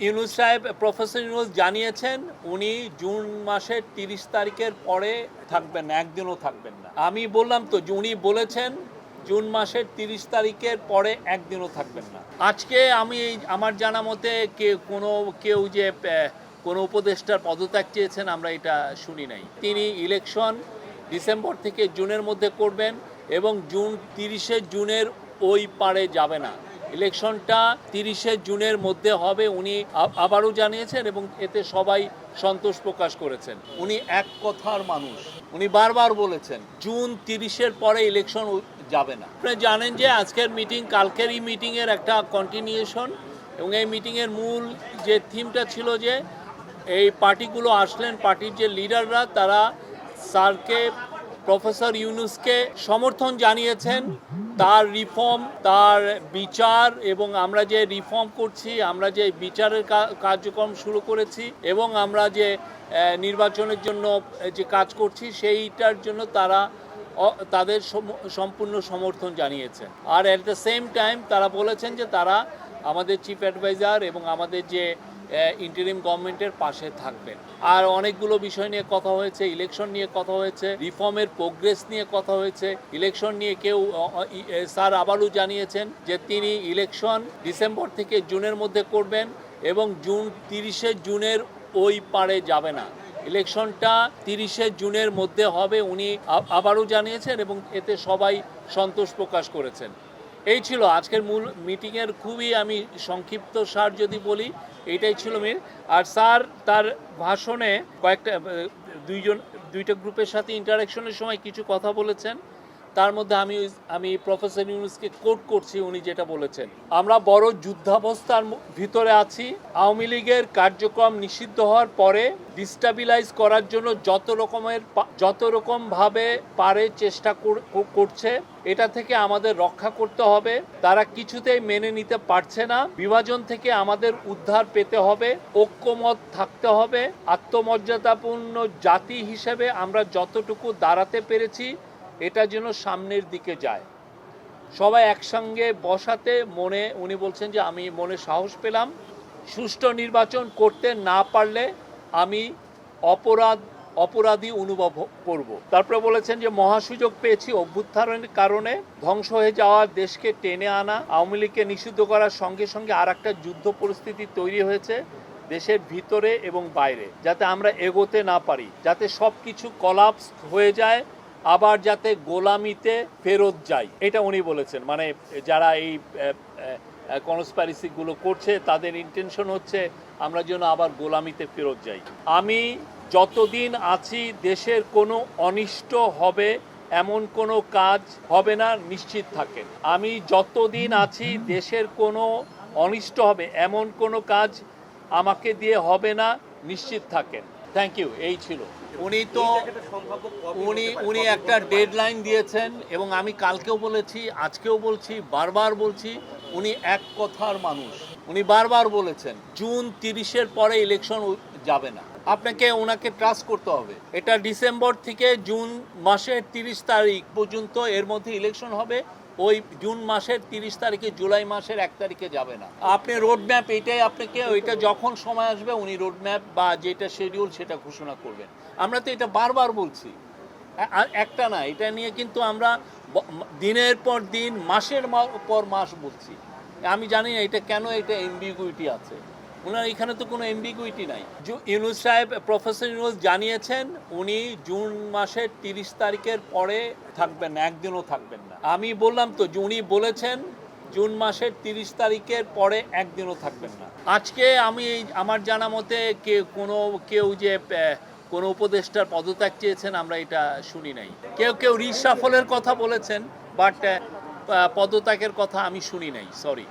ইউনূস সাহেব, প্রফেসর ইউনূস জানিয়েছেন উনি জুন মাসের 30 তারিখের পরে থাকবেন না, একদিনও থাকবেন না। আমি বললাম তো যে উনি বলেছেন জুন মাসের 30 তারিখের পরে একদিনও থাকবেন না। আজকে আমি আমার জানা মতে কেউ যে কোনো উপদেষ্টার পদত্যাগ চেয়েছেন আমরা এটা শুনি নাই। তিনি ইলেকশন ডিসেম্বর থেকে জুনের মধ্যে করবেন এবং 30 জুনের ওই পারে যাবে না। ইলেকশনটা 30 জুনের মধ্যে হবে উনি আবারও জানিয়েছেন এবং এতে সবাই সন্তোষ প্রকাশ করেছেন। উনি এক কথার মানুষ, উনি বারবার বলেছেন জুন 30-এর পরে ইলেকশন যাবে না। আপনি জানেন যে আজকের মিটিং কালকের এই মিটিংয়ের একটা কন্টিনিউশন এবং এই মিটিংয়ের মূল যে থিমটা ছিল যে এই পার্টিগুলো আসলেন, পার্টির যে লিডাররা তারা স্যারকে, প্রফেসর ইউনূসকে সমর্থন জানিয়েছেন তার রিফর্ম, তার বিচার এবং আমরা যে রিফর্ম করছি, আমরা যে বিচারের কার্যক্রম শুরু করেছি এবং আমরা যে নির্বাচনের জন্য যে কাজ করছি সেইটার জন্য তারা তাদের সম্পূর্ণ সমর্থন জানিয়েছেন। আর অ্যাট দ্য সেম টাইম তারা বলেছেন যে তারা আমাদের চিফ অ্যাডভাইজার এবং আমাদের যে ইন্টারিম গভর্নমেন্টের পাশে থাকবেন। আর অনেকগুলো বিষয় নিয়ে কথা হয়েছে, ইলেকশন নিয়ে কথা হয়েছে, রিফর্মের প্রোগ্রেস নিয়ে কথা হয়েছে। ইলেকশন নিয়ে স্যার আবারও জানিয়েছেন যে তিনি ইলেকশন ডিসেম্বর থেকে জুনের মধ্যে করবেন এবং 30 জুনের ওই পারে যাবে না। ইলেকশনটা 30 জুনের মধ্যে হবে উনি আবারও জানিয়েছেন এবং এতে সবাই সন্তোষ প্রকাশ করেছেন। এই ছিল আজকের মূল মিটিংয়ের খুবই আমি সংক্ষিপ্ত সার যদি বলি এইটাই ছিল মেন। আর স্যার তার ভাষণে দুইটা গ্রুপের সাথে ইন্টারাকশনের সময় কিছু কথা বলেছেন। তার মধ্যে আমি প্রফেসর ইউনূসকে কোট করছি, উনি যেটা বলেছেন, আমরা বড় যুদ্ধাবস্থার ভিতরে আছি। আওয়ামী লীগের কার্যক্রম নিষিদ্ধ হওয়ার পরে ডিস্টাবিলাইজ করার জন্য যত রকমভাবে পারে চেষ্টা করছে। এটা থেকে আমাদের রক্ষা করতে হবে। তারা কিছুতেই মেনে নিতে পারছে না। বিভাজন থেকে আমাদের উদ্ধার পেতে হবে, ঐক্যমত থাকতে হবে। আত্মমর্যাদাপূর্ণ জাতি হিসেবে আমরা যতটুকু দাঁড়াতে পেরেছি এটা যেন সামনের দিকে যায়। সবাই একসঙ্গে বসাতে উনি বলছেন যে আমি মনে সাহস পেলাম। সুষ্ঠু নির্বাচন করতে না পারলে আমি অপরাধী অনুভব করব। তারপরে বলেছেন যে মহাসুযোগ পেয়েছি অভ্যুত্থানের কারণে ধ্বংস হয়ে যাওয়া দেশকে টেনে আনা, আওয়ামী লীগকে নিষিদ্ধ করার সঙ্গে সঙ্গে আর একটা যুদ্ধ পরিস্থিতি তৈরি হয়েছে দেশের ভিতরে এবং বাইরে, যাতে আমরা এগোতে না পারি, যাতে সব কিছু কলাপস হয়ে যায়, আবার যাতে গোলামিতে ফেরত যাই। এটা উনি বলেছেন। মানে যারা এই কনস্পাইরেসিগুলো করছে তাদের ইন্টেনশন হচ্ছে আমরা যেন আবার গোলামিতে ফেরত যাই। আমি যতদিন আছি দেশের কোনো অনিষ্ট হবে এমন কোনো কাজ হবে না, নিশ্চিত থাকেন। আমি যতদিন আছি দেশের কোনো অনিষ্ট হবে এমন কোনো কাজ আমাকে দিয়ে হবে না, নিশ্চিত থাকেন। Thank you. এই ছিল। উনি একটা ডেডলাইন দিয়েছেন এবং আমি কালকেও বলেছি, আজকেও বলছি, বারবার বলছি উনি এক কথার মানুষ। উনি বারবার বলেছেন জুন 30-এর পরে ইলেকশন যাবে না। আপনাকে ওনাকে ট্রাস্ট করতে হবে। এটা ডিসেম্বর থেকে জুন মাসের 30 তারিখ পর্যন্ত এর মধ্যে ইলেকশন হবে। ওই জুন মাসের 30 তারিখে জুলাই মাসের 1 তারিখে যাবে না। আপনি রোডম্যাপ এইটাই আপনাকে ওইটা যখন সময় আসবে উনি রোডম্যাপ বা যেটা শিডিউল সেটা ঘোষণা করবেন। আমরা তো এটা বারবার বলছি, একটা না, এটা নিয়ে কিন্তু আমরা দিনের পর দিন, মাসের পর মাস বলছি। আমি জানি না এটা কেন এটা এমবিগুইটি আছে। ওনার এখানে তো কোনো এমবিগুইটি নাই। ইউনূস সাহেব, প্রফেসর ইউনূস জানিয়েছেন উনি জুন মাসের 30 তারিখের পরে থাকবেন না, একদিনও থাকবেন না। আমি বললাম তো যে উনি বলেছেন জুন মাসের 30 তারিখের পরে একদিনও থাকবেন না। আজকে আমার জানা মতে কেউ যে কোনো উপদেষ্টার পদত্যাগ চেয়েছেন আমরা এটা শুনি নাই। কেউ রিশাফলের কথা বলেছেন, বাট পদত্যাগের কথা আমি শুনি নাই। সরি।